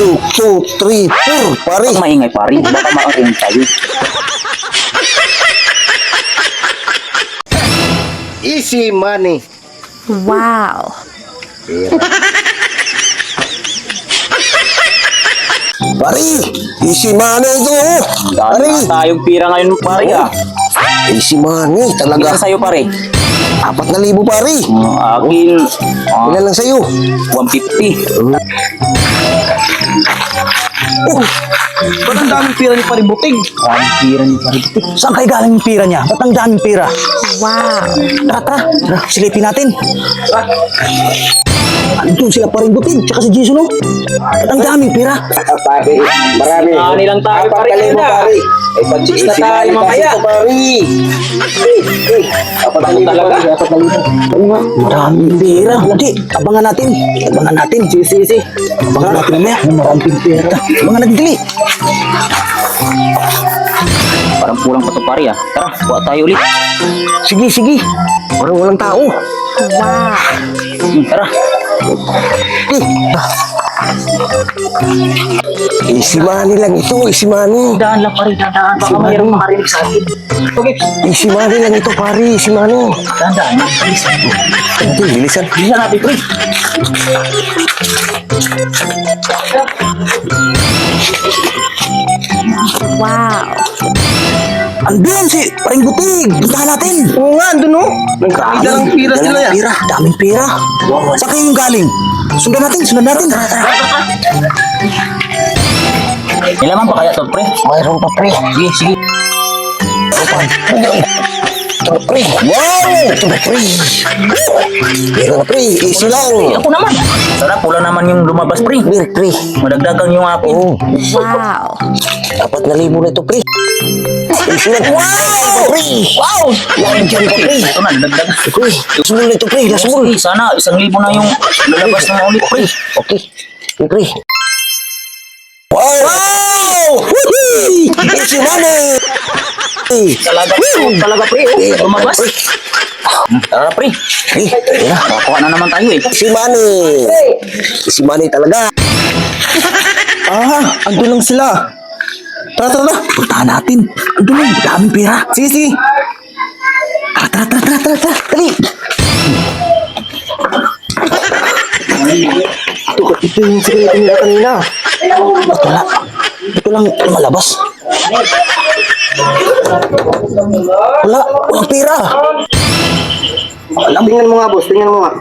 2, 3, 4, pare. Huwag maingay pare, baka makaroon tayo. Easy money. Wow. Pare, easy money ito. Dami Pare, na tayong pira ngayon pare ah. easy money Ilan talaga. sa'yo pare? 4,000 pare. Akin, Ilan lang sa'yo? 150. Ba't ang daming pira ni Pare Butig? Ang pira ni pare. Saan kayo galing yung pira niya? Ba't ang daming pira? Wow. Tara, silipin natin. Andun sila Pare Butig, tsaka si Jason, no? Ba't ang daming pira? Pare, marami. Nilang tayo pare kanina. Ay, pag-chicks na tayo mamaya. Pare. Ako talaga. Maraming pira. Hindi, abangan natin. Si. Abangan natin mamaya. Maraming pira. Abangan natin dali. Parang pulang pa to pare ah. Tara, buha tayo ulit. Sige. Parang walang tao. Wow. Tara. Easy money lang ito, easy money. Daan lang pare, daan. Baka mayroong makarinig sa atin. Okay, Easy money lang ito, pare, easy money. daan. Please. Ito, bilisan. Bilisan natin pre. Wow. Andun si Paring Butig. Puntahan natin. Oo nga, andun no. Dalang pira sila yan. Pira, daming pira. Saan kayo yung galing? Sundan natin. Tara. Ilan pa kaya to pre? Mayroon pa, pre. Sige. Ito, pre. Wow! Ito na, pre. Meron na, pre. Easy lang. Ako naman. Sarap, pula naman yung lumabas pre. Mir, pre. Madagdagan yung akin. Oo. Wow. 4,000 na ito, pre. Easy lang. Wow! Pre. Wow! Yan dyan pa, pre. Ito na, dagdagan. Pre, last mall na ito, pre. Last mall. Sana, 1,000 na yung lalabas na ulit pre. Okay. Pre. Wow! Easy money! Talaga pre. Lumabas. Tara pre. Pre, tira. Makakuha na naman tayo eh. Easy money. Easy money talaga. Andun lang sila. Tara. Puntahan natin. Andun lang, daming pira. Sige. Tara. Dali. Ito yung sikreto nila kanina. Wala. Ito lang malabas. Walang pira. Tingnan mo nga, boss. Tingnan mo nga.